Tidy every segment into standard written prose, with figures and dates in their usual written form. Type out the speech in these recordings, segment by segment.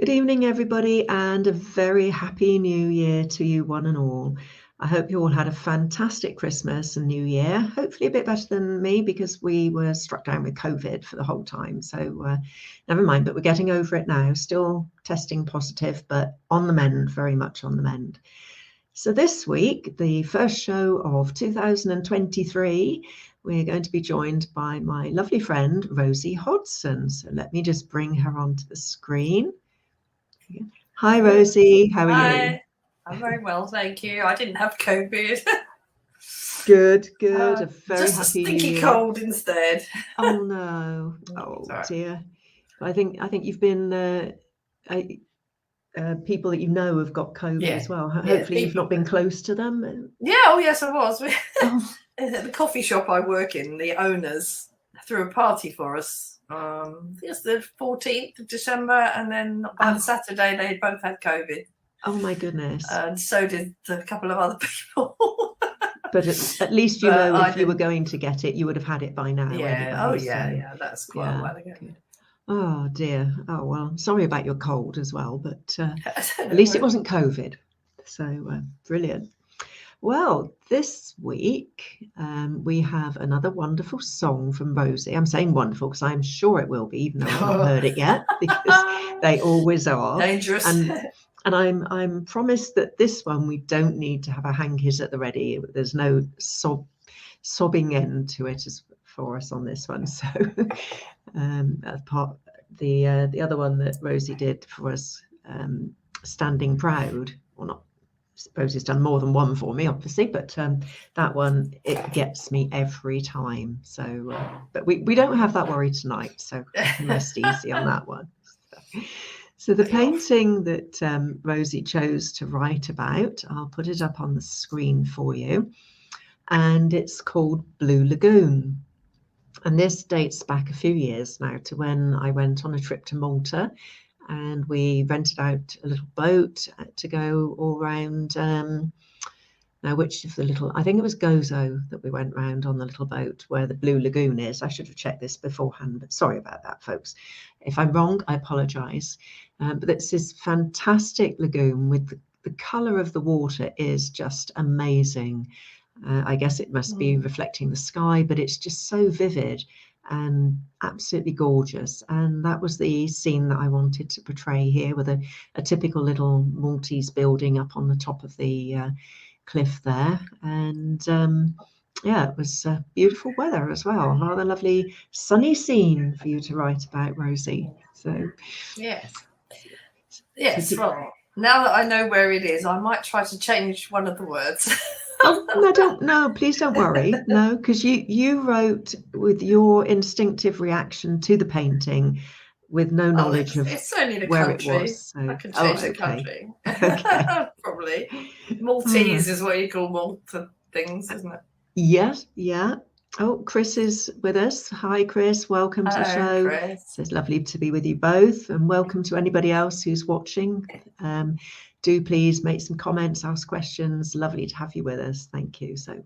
Good evening, everybody, and a very happy new year to you one and all. I hope you all had a fantastic Christmas and New Year, hopefully a bit better than me because we were struck down with COVID for the whole time. So never mind, but we're getting over it now. Still testing positive, but on the mend, very much on the mend. So this week, the first show of 2023, we're going to be joined by my lovely friend, Rosie Hodson. So let me just bring her onto the screen. Hi, Rosie. How are you? I'm very well, thank you. I didn't have COVID. Good. A very just happy a stinky New Year. cold instead. Oh no! Oh dear. I think you've been people that you know have got COVID as well. Hopefully you've not been close to them. Yeah. Oh yes, I was. At the coffee shop I work in, the owners threw a party for us. It's the 14th of December, and then by the Saturday they both had COVID. Oh my goodness! And so did a couple of other people. But at least you know if you were going to get it, you would have had it by now. Yeah. Anyway, yeah. That's quite a while ago. Good. Oh dear. Oh well, I'm sorry about your cold as well, but at least it wasn't COVID. So brilliant. Well, this week we have another wonderful song from Rosie. I'm saying wonderful because I'm sure it will be, even though I've not heard it yet, because they always are. Dangerous. And I'm promised that this one we don't need to have our hankies at the ready. There's no sobbing end to it for us on this one. So apart the other one that Rosie did for us, Standing Proud, or not. I suppose it's done more than one for me, obviously, but that one, it gets me every time. So, but we don't have that worry tonight, so I can rest easy on that one. So the painting that Rosie chose to write about, I'll put it up on the screen for you, and it's called Blue Lagoon. And this dates back a few years now to when I went on a trip to Malta. And we rented out a little boat to go all around. Now, which of the little, I think it was Gozo that we went round on the little boat where the Blue Lagoon is. I should have checked this beforehand, but sorry about that, folks. If I'm wrong, I apologise. But it's this fantastic lagoon with the colour of the water is just amazing. I guess it must be reflecting the sky, but it's just so vivid and absolutely gorgeous. And that was the scene that I wanted to portray here, with a typical little Maltese building up on the top of the cliff there. And it was beautiful weather as well. Rather lovely sunny scene for you to write about, Rosie. So yes. Well, now that I know where it is, I might try to change one of the words. No, please don't worry. No, because you wrote with your instinctive reaction to the painting with no knowledge of it's only the where country. It was. So. I can change the country. Okay. Probably. Maltese is what you call Malta things, isn't it? Yes, yeah. Oh, Chris is with us. Hi, Chris. Welcome to the show. Chris. It's lovely to be with you both, and welcome to anybody else who's watching. Do please make some comments, ask questions. Lovely to have you with us. Thank you. So,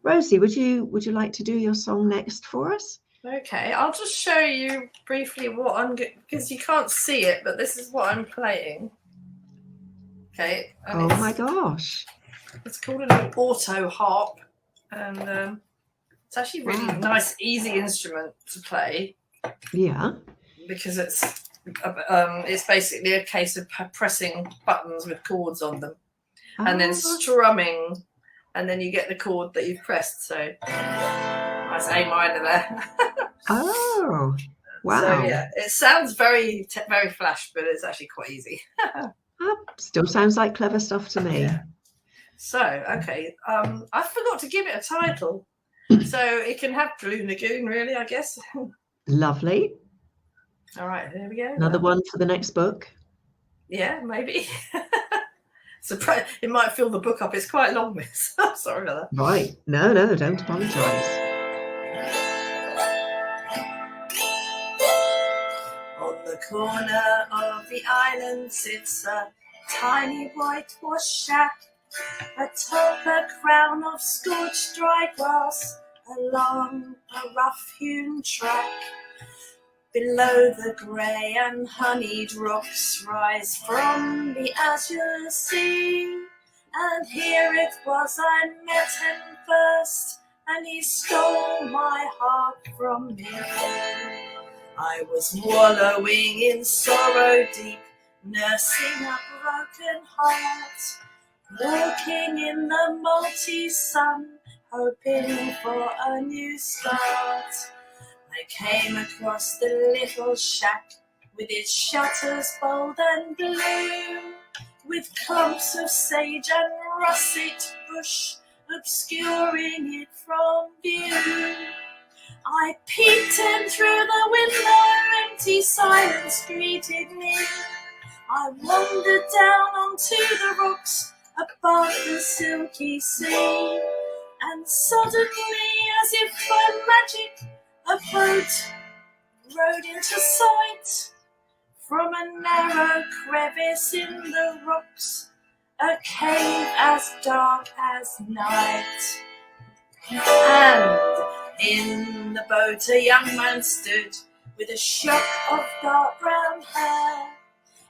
Rosie, would you like to do your song next for us? Okay, I'll just show you briefly what I'm because you can't see it, but this is what I'm playing. Okay. Oh my gosh! It's called an auto harp, and it's actually really nice, easy instrument to play. Yeah. Because it's basically a case of pressing buttons with chords on them, and then strumming, and then you get the chord that you've pressed. So nice A minor there. Oh, wow! So yeah, it sounds very very flash, but it's actually quite easy. Still sounds like clever stuff to me. Yeah. So okay, I forgot to give it a title, so it can have Blue Lagoon, really, I guess. Lovely. All right, here we go. Another one for the next book. Yeah, maybe. It might fill the book up. It's quite long, this. Sorry about that. Right. No, don't apologise. On the corner of the island sits a tiny whitewashed shack, atop a crown of scorched dry grass, along a rough-hewn track. Below the grey and honeyed rocks rise from the azure sea. And here it was I met him first, and he stole my heart from me. I was wallowing in sorrow deep, nursing a broken heart, walking in the multi-sun, hoping for a new start. I came across the little shack with its shutters bold and blue, with clumps of sage and russet bush obscuring it from view. I peeped in through the window, empty silence greeted me. I wandered down onto the rocks above the silky sea, and suddenly, as if by magic, a boat rode into sight. From a narrow crevice in the rocks, a cave as dark as night. And in the boat a young man stood, with a shock of dark brown hair.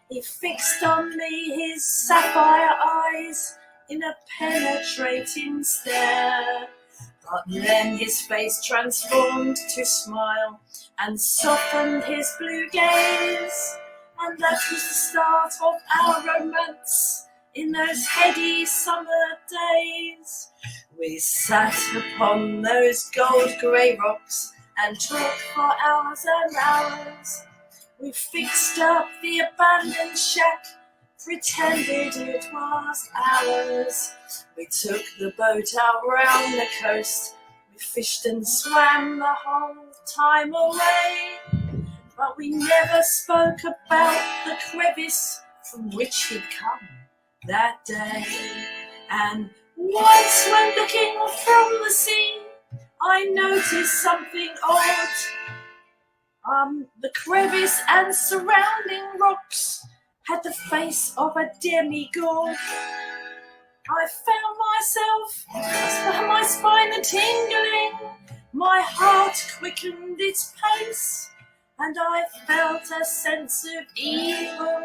He fixed on me his sapphire eyes in a penetrating stare. But then his face transformed to smile and softened his blue gaze. And that was the start of our romance in those heady summer days. We sat upon those gold grey rocks and talked for hours and hours. We fixed up the abandoned shack, pretended it was ours. We took the boat out round the coast, we fished and swam the whole time away. But we never spoke about the crevice from which he'd come that day. And once when looking from the sea, I noticed something odd. The crevice and surrounding rocks had the face of a demigod. I found myself, my spine a tingling, my heart quickened its pace, and I felt a sense of evil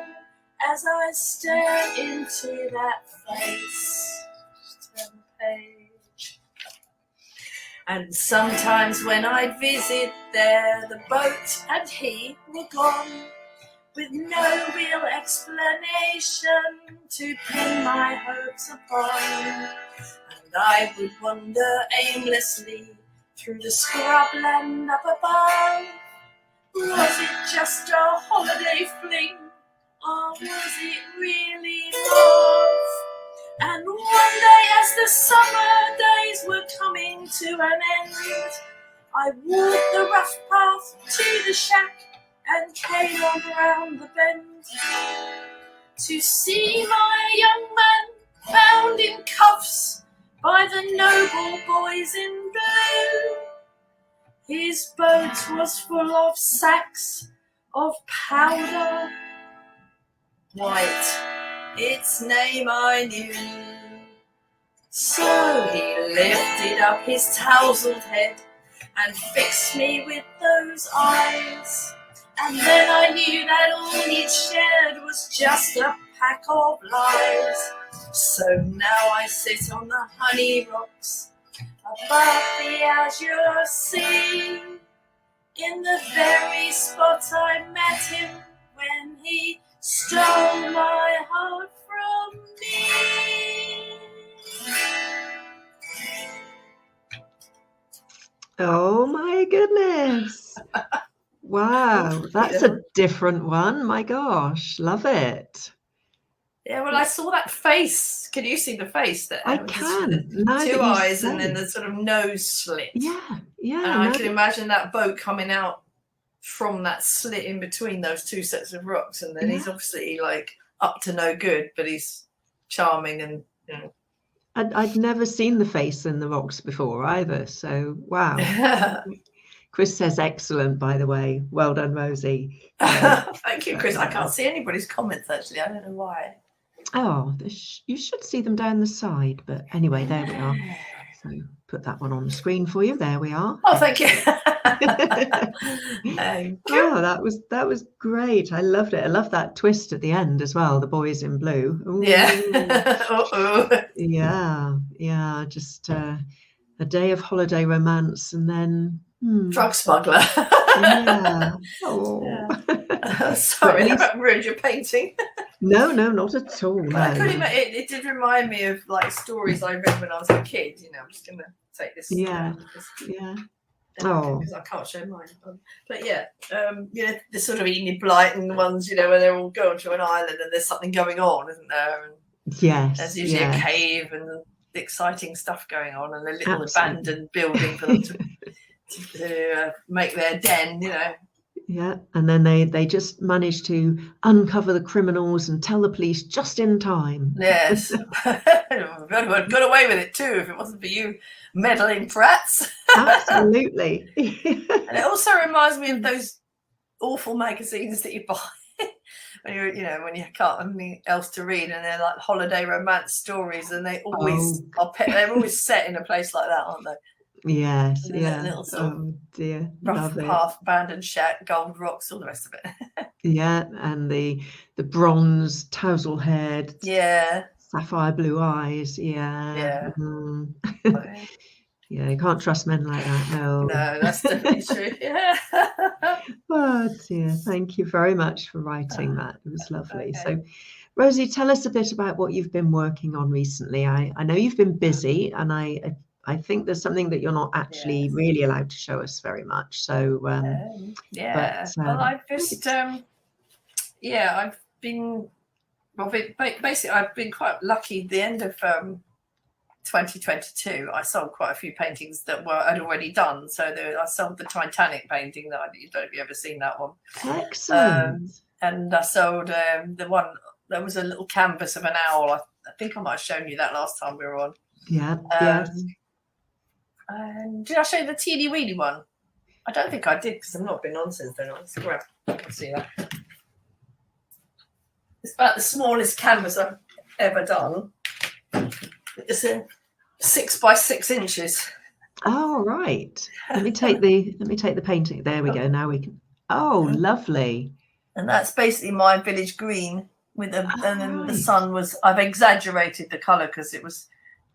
as I stared into that face. Turn the page. And sometimes when I'd visit there, the boat and he were gone, with no real explanation to pin my hopes upon. And I would wander aimlessly through the scrubland up above. Was it just a holiday fling, or was it really love? And one day, as the summer days were coming to an end, I walked the rough path to the shack and came on round the bend to see my young man bound in cuffs by the noble boys in blue. His boat was full of sacks of powder white, its name I knew. So he lifted up his tousled head and fixed me with those eyes. And then I knew that all he'd shared was just a pack of lies. So now I sit on the honey rocks above the azure sea, in the very spot I met him when he stole my heart from me. Oh my goodness. Wow, that's a different one. My gosh, love it. Yeah, well, I saw that face. Can you see the face? That I can. Two eyes and then the sort of nose slit. Yeah, yeah. And I can imagine that boat coming out from that slit in between those two sets of rocks, and then he's obviously like up to no good, but he's charming and you know. I'd never seen the face in the rocks before either. So wow. Chris says excellent, by the way. Well done, Rosie. Thank you, Chris. I can't see anybody's comments actually. I don't know why. Oh, you should see them down the side, but anyway, there we are. So put that one on the screen for you. There we are. Oh, thank you. Oh, that was great. I loved it. I love that twist at the end as well. The boys in blue. Ooh. Yeah. Yeah. Just a day of holiday romance, and then drug smuggler. Yeah. Oh. Yeah. Sorry, I ruined your painting. No, not at all. No. It did remind me of like stories I read when I was a kid. I'm just gonna take this. Yeah. Oh, because I can't show mine. But yeah, the sort of Enid Blyton ones, where they're all going to an island and there's something going on, isn't there? And yes. There's usually a cave and exciting stuff going on, and a little abandoned building for them to make their den. Yeah, and then they just manage to uncover the criminals and tell the police just in time. Yes, got away with it too if it wasn't for you meddling brats. Absolutely. And it also reminds me of those awful magazines that you buy when when you can't have anything else to read, and they're like holiday romance stories, and they always they're always set in a place like that, aren't they? Yes, yeah. Little sort of dear, rough, half abandoned shack, gold rocks, all the rest of it. Yeah, and the bronze tousle head, sapphire blue eyes, yeah. Yeah, you can't trust men like that. No, that's definitely true. Yeah. Oh dear, thank you very much for writing that. It was lovely. Okay. So, Rosie, tell us a bit about what you've been working on recently. I know you've been busy, and I think there's something that you're not actually really allowed to show us very much. So, well, I've just, I've been, basically, I've been quite lucky. At the end of 2022, I sold quite a few paintings that I'd already done. So I sold the Titanic painting that I don't know if you've ever seen that one. Excellent. And I sold the one that was a little canvas of an owl. I think I might have shown you that last time we were on. Yeah. Yes. And did I show you the teeny weeny one? I don't think I did because I've not been on since then. Let's grab. I can see that. It's about the smallest canvas I've ever done. It's a 6 by 6 inches. Oh right. Let me take the painting. There we go. Now we can. Oh, lovely. And that's basically my village green with and then the sun was. I've exaggerated the colour because it was.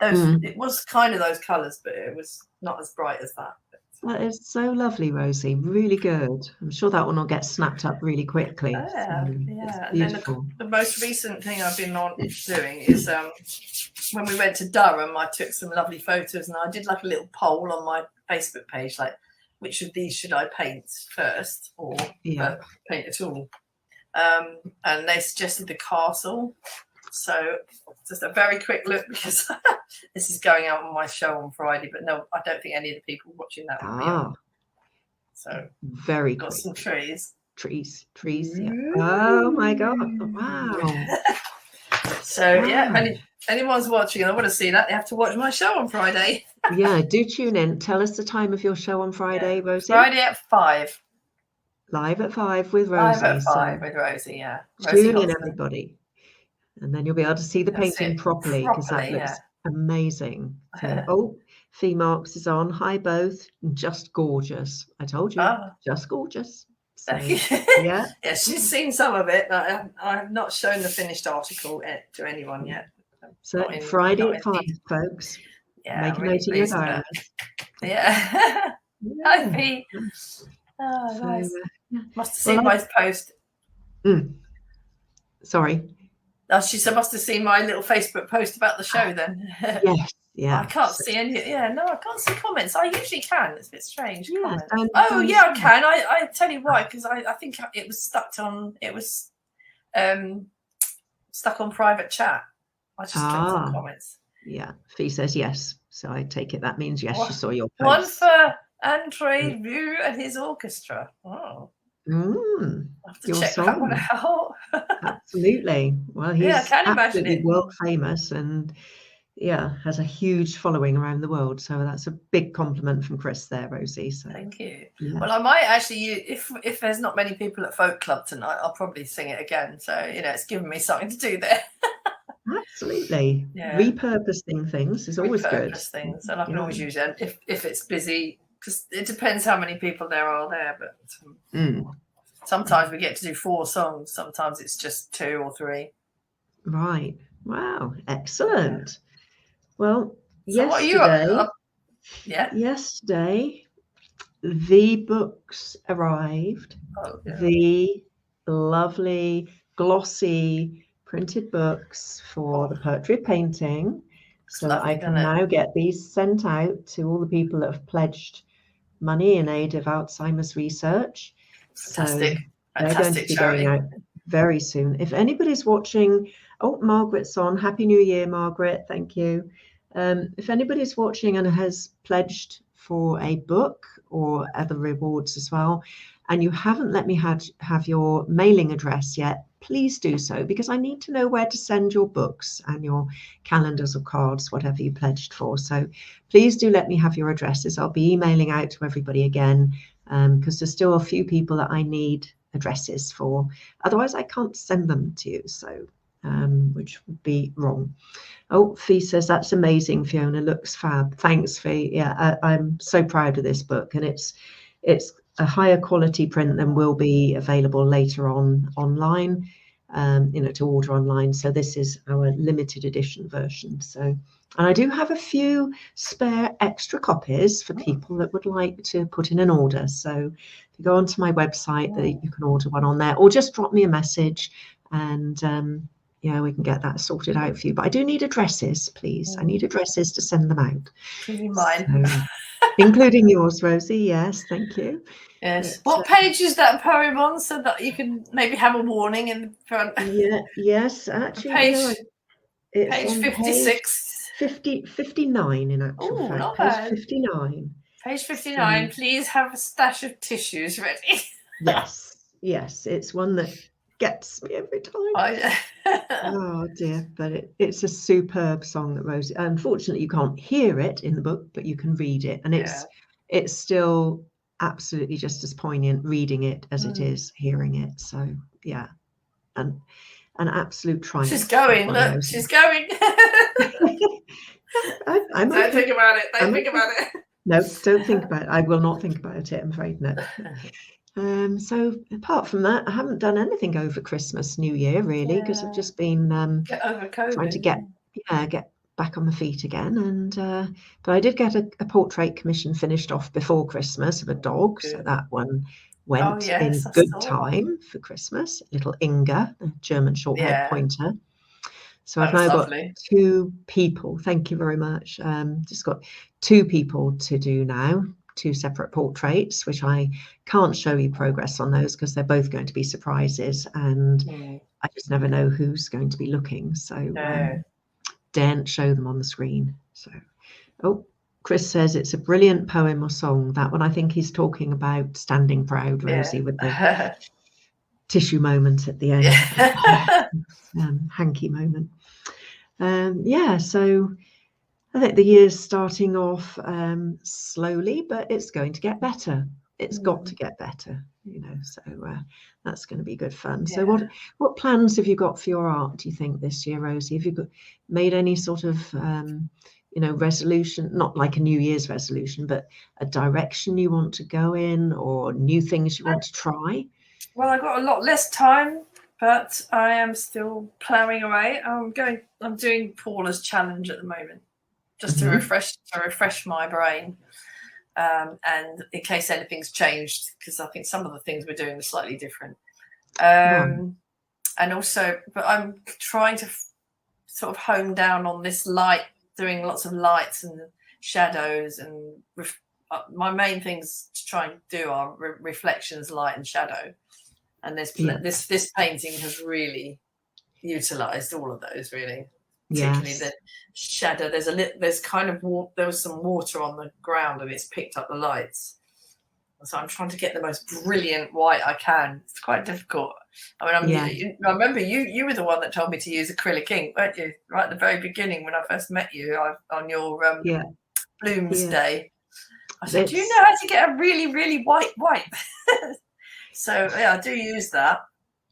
It was kind of those colours, but it was not as bright as that. That is so lovely, Rosie. Really good. I'm sure that one will get snapped up really quickly. Yeah. It's beautiful. And then the most recent thing I've been doing is when we went to Durham, I took some lovely photos, and I did like a little poll on my Facebook page, like which of these should I paint first or paint at all? And they suggested the castle. So just a very quick look, because this is going out on my show on Friday, but no, I don't think any of the people watching that will be on. So very got quick. some trees. Trees, yeah. Oh my God. Wow. So if anyone's watching and I want to see that, they have to watch my show on Friday. Yeah, do tune in. Tell us the time of your show on Friday, Rosie. Friday at 5. Live at 5 with Rosie. Live at 5 with Rosie, yeah. Tune in, everybody. And then you'll be able to see the painting properly, because that looks amazing. So, Fee Marks is on. Hi, both. Just gorgeous. I told you, just gorgeous. So, yeah, she's seen some of it. I have not shown the finished article to anyone yet. So Friday at 5, folks. Yeah, make a note in your diary. Yeah. Hi, Fee. Oh, nice. Must have seen my post. Sorry. She must have seen my little Facebook post about the show then. Yes, yeah. I can't see any. Yeah, no, I can't see comments. I usually can. It's a bit strange. Yeah, I can. I tell you why, because I think it was stuck on. It was stuck on private chat. I just clicked on comments. Yeah, Fee says yes, so I take it that means yes. She saw your post. One for Andre Rieu and his orchestra. Oh. I have to check that one out. Absolutely. Well, he's absolutely world famous, and has a huge following around the world. So that's a big compliment from Chris there, Rosie. So thank you. Yeah. Well, I might actually, if there's not many people at Folk Club tonight, I'll probably sing it again. So it's given me something to do there. Absolutely. Yeah. Repurposing things is always good. Repurpose things, and I can always use it if it's busy, because it depends how many people there are there. But sometimes we get to do 4 songs. Sometimes it's just 2 or 3. Right. Wow. Excellent. Well, So yesterday, yesterday, the books arrived. The lovely, glossy printed books for the Poetry of Painting. So lovely, I can now get these sent out to all the people that have pledged money in aid of Alzheimer's research. Fantastic. So they're going to be going out very soon. If anybody's watching, Margaret's on. Happy New Year, Margaret. Thank you. If anybody's watching and has pledged for a book or other rewards as well, and you haven't let me have your mailing address yet, please do so, because I need to know where to send your books and your calendars or cards, whatever you pledged for. So please do let me have your addresses. I'll be emailing out to everybody again, because there's still a few people that I need addresses for. Otherwise, I can't send them to you, so which would be wrong. Fee says, that's amazing, Fiona, looks fab. Thanks, Fee. Yeah, I'm so proud of this book, and it's a higher quality print than will be available later on online, to order online. So this is our limited edition version. So, and I do have a few spare extra copies for people that would like to put in an order. So if you go onto my website, you can order one on there, or just drop me a message, and we can get that sorted out for you. But I do need addresses, please. I need addresses to send them out. Including mine. So, including yours, Rosie. Yes, thank you. Yes. What page is that poem on, so that you can maybe have a warning in the front? Yes, actually. It's page 56. 59 in actual fact. Not page bad. 59. Page 59. So, please have a stash of tissues ready. Yes. It's one that gets me every time. Oh dear, but it's a superb song that Rosie. Unfortunately, you can't hear it in the book, but you can read it, and it's still absolutely just as poignant reading it as it is hearing it. So yeah, and an absolute triumph. She's going. Look, she's going. Don't think about it. Don't think about it. No, don't think about it. I will not think about it, I'm afraid. No. So apart from that, I haven't done anything over Christmas, New Year, really, because I've just been trying to get back on my feet again. And but I did get a portrait commission finished off before Christmas of a dog. Good. So that one went in good time for Christmas. Little Inga, a German short-haired pointer. So I've now got 2 people. Thank you very much. Just got 2 people to do now. 2 separate portraits, which I can't show you progress on those because they're both going to be surprises, and I just never know who's going to be looking. So daren't show them on the screen. So, Chris says it's a brilliant poem or song. That one, I think he's talking about Standing Proud, Rosie, with the tissue moment at the end, hanky moment. So I think the year's starting off slowly, but it's going to get better. It's got to get better, so that's going to be good fun. So what plans have you got for your art, do you think, this year, Rosie? Have you made any sort of, resolution, not like a New Year's resolution, but a direction you want to go in, or new things you want to try? Well, I've got a lot less time, but I am still ploughing away. I'm doing Paula's challenge at the moment, just to refresh my brain, and in case anything's changed, because I think some of the things we're doing are slightly different. And also, but I'm trying to sort of hone down on this light, doing lots of lights and shadows, and my main things to try and do are reflections, light and shadow. And this painting has really utilised all of those, really. Particularly the shadow. there was some water on the ground, and it's picked up the lights. So I'm trying to get the most brilliant white I can. It's quite difficult. I mean, I remember you were the one that told me to use acrylic ink, weren't you? Right at the very beginning when I first met you on your Blooms Day. I said, do you know how to get a really, really white? So I do use that,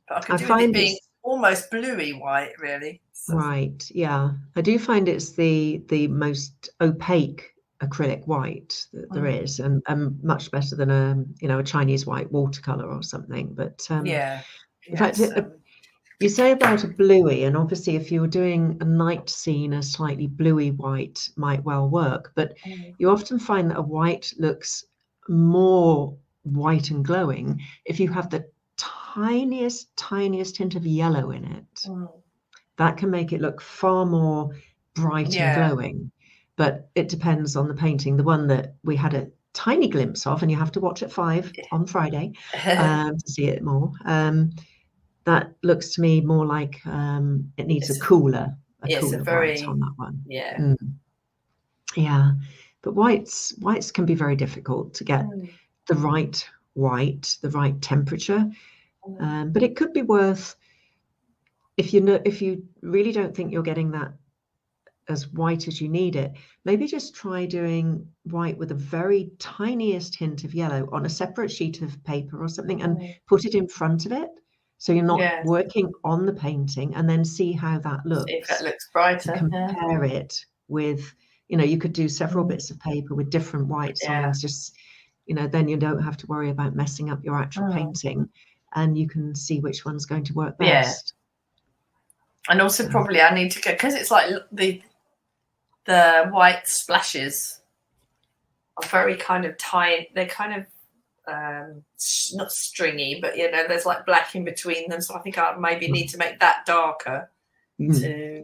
but I can do it being almost bluey white, really. Right. Yeah. I do find it's the most opaque acrylic white that there is, and much better than a Chinese white watercolor or something. But Yeah. in fact, you say about a bluey, and obviously if you're doing a night scene, a slightly bluey white might well work, but you often find that a white looks more white and glowing if you have the tiniest hint of yellow in it. That can make it look far more bright and glowing, but it depends on the painting. The one that we had a tiny glimpse of, and you have to watch at 5 on Friday to see it more. That looks to me more like it needs a cooler white on that one. Yeah. Yeah, but whites can be very difficult to get the right white, the right temperature. But it could be worth, if you really don't think you're getting that as white as you need it, maybe just try doing white with a very tiniest hint of yellow on a separate sheet of paper or something, and put it in front of it. So you're not working on the painting, and then see how that looks. See if that looks brighter. Compare it with, you could do several bits of paper with different whites on, and just, then you don't have to worry about messing up your actual painting, and you can see which one's going to work best. And also probably I need to go, because it's like the white splashes are very kind of tiny. They're kind of not stringy, but there's like black in between them. So I think I maybe need to make that darker to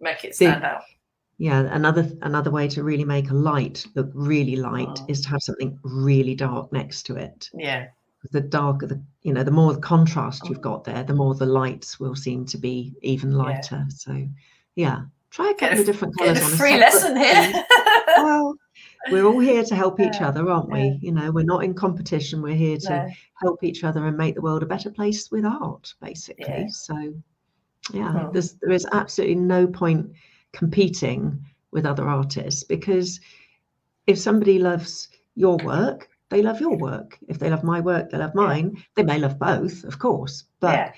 make it stand out. Yeah, another way to really make a light look really light is to have something really dark next to it. Yeah. The darker the more the contrast you've got there, the more the lights will seem to be even lighter. So try a couple of different colours on a free lesson here. Well, we're all here to help each other, aren't we? We're not in competition. We're here to help each other and make the world a better place with art, basically. So there is absolutely no point competing with other artists, because if somebody loves your work, they love your work. If they love my work, they love mine. They may love both, of course, but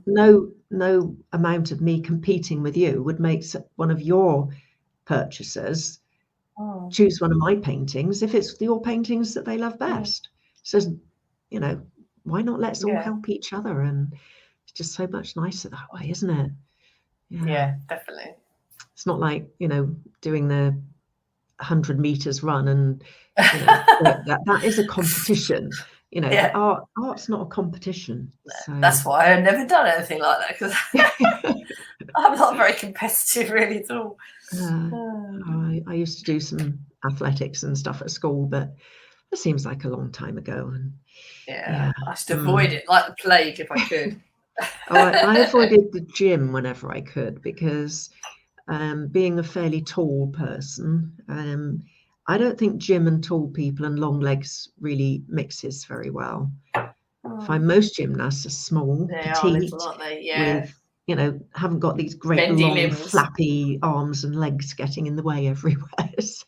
no amount of me competing with you would make one of your purchasers choose one of my paintings if it's your paintings that they love best. So, why not let's all help each other? And it's just so much nicer that way, isn't it? Yeah, definitely. It's not like, doing the 100 meters run, and that is a competition. Art's not a competition. So. That's why I've never done anything like that, because I'm not very competitive really at all. I used to do some athletics and stuff at school, but it seems like a long time ago. And I used to avoid it like the plague if I could. I avoided the gym whenever I could, because being a fairly tall person, I don't think gym and tall people and long legs really mixes very well. I find most gymnasts are small, petite, with haven't got these great bendy long limbs, flappy arms and legs getting in the way everywhere. So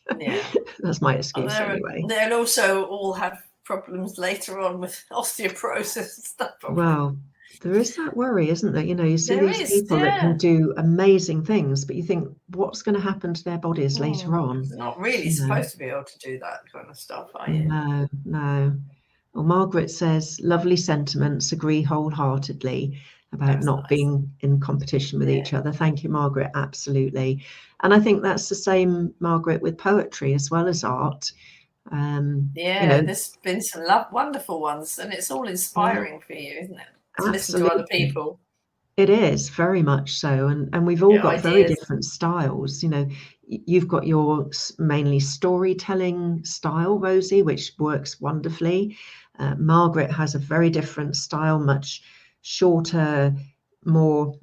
that's my excuse anyway. They'll also all have problems later on with osteoporosis and stuff. Well, there is that worry, isn't there? You see these people that can do amazing things, but you think, what's going to happen to their bodies later on? It's not really supposed to be able to do that kind of stuff, are you? No. Well, Margaret says, lovely sentiments, agree wholeheartedly about not being in competition with each other. Thank you, Margaret. Absolutely. And I think that's the same, Margaret, with poetry as well as art. There's been some wonderful ones, and it's all inspiring for you, isn't it? To listen to other people. It is very much so, and we've all got very different styles. You've got your mainly storytelling style, Rosie, which works wonderfully. Margaret has a very different style, much shorter, more,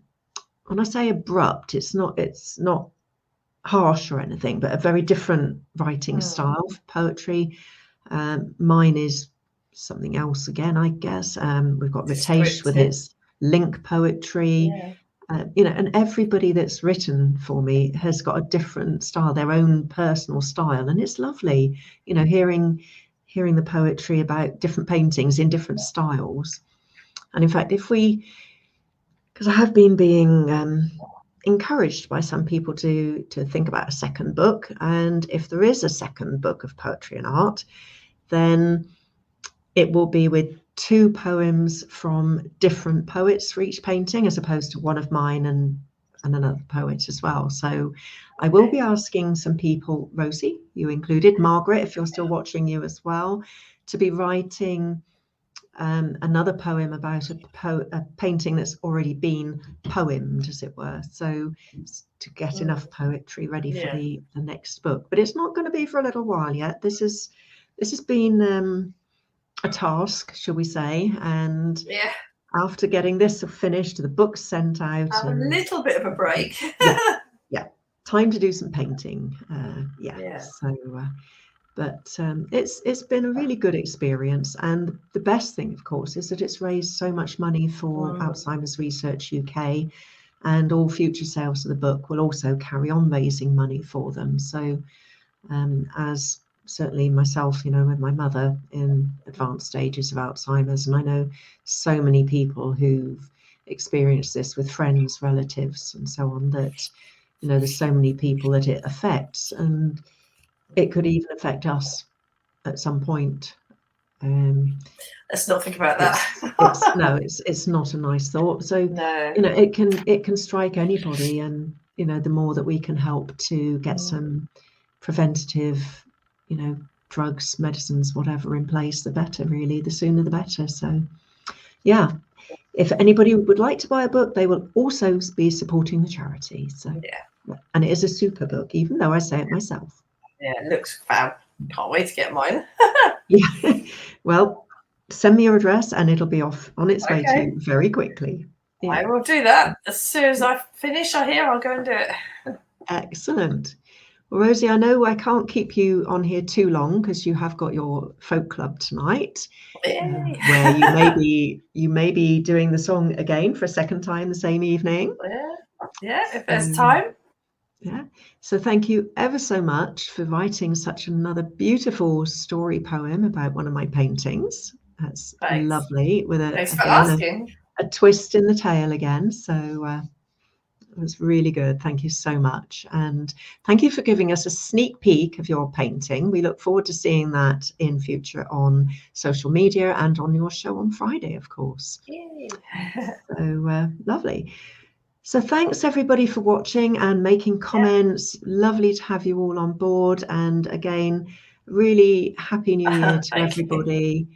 when I say abrupt, it's not harsh or anything, but a very different writing style for poetry. Mine is something else again, I guess. We've got Ritesh with his link poetry. And everybody that's written for me has got a different style, their own personal style, and it's lovely, hearing the poetry about different paintings in different styles. And in fact, because I have been being encouraged by some people to think about a second book. And if there is a second book of poetry and art, then it will be with 2 poems from different poets for each painting, as opposed to one of mine and another poet as well. So I will be asking some people, Rosie, you included, Margaret, if you're still watching, you as well, to be writing another poem about a painting that's already been poemed, as it were. So to get enough poetry ready for the next book. But it's not going to be for a little while yet. This has been a task, shall we say, and after getting this finished, the book's sent out, have a little bit of a break. yeah, time to do some painting. So but it's been a really good experience, and the best thing, of course, is that it's raised so much money for Alzheimer's Research UK, and all future sales of the book will also carry on raising money for them. So as certainly myself, with my mother in advanced stages of Alzheimer's, and I know so many people who've experienced this with friends, relatives, and so on, that there's so many people that it affects, and it could even affect us at some point. Let's not think about that. It's not a nice thought. So no. it can strike anybody, and the more that we can help to get some preventative drugs, medicines, whatever in place, the better, really. The sooner the better. So if anybody would like to buy a book, they will also be supporting the charity. So and it is a super book, even though I say it myself. It looks fab. Can't wait to get mine. Well, send me your address and it'll be off on its way to you very quickly. I will do that. As soon as I finish here, I'll go and do it. Excellent. Well, Rosie, I know I can't keep you on here too long because you have got your folk club tonight, where you may be doing the song again for a second time the same evening. If there's time. So thank you ever so much for writing such another beautiful story poem about one of my paintings. That's lovely, with a twist in the tale again. So it was really good. Thank you so much. And thank you for giving us a sneak peek of your painting. We look forward to seeing that in future on social media and on your show on Friday, of course. So lovely. So thanks everybody for watching and making comments. Lovely to have you all on board. And again, really happy New Year to everybody.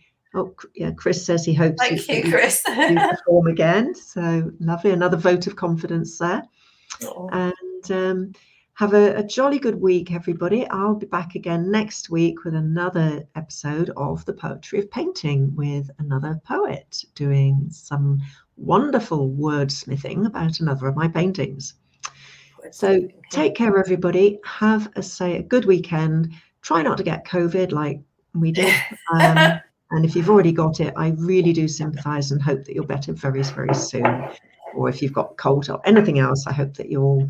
Chris says he hopes you perform again. So lovely, another vote of confidence there. And have a jolly good week, everybody. I'll be back again next week with another episode of The Poetry of Painting with another poet doing some wonderful wordsmithing about another of my paintings. So take care, everybody. Have a good weekend. Try not to get COVID like we did. And if you've already got it, I really do sympathise and hope that you're better very, very soon. Or if you've got cold or anything else, I hope that you're all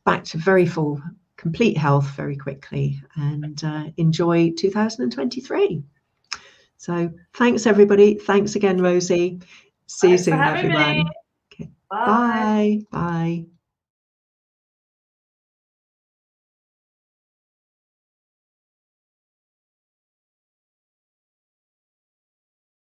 back to very full, complete health very quickly, and enjoy 2023. So thanks, everybody. Thanks again, Rosie. See you soon, everyone. Okay. Bye. Bye.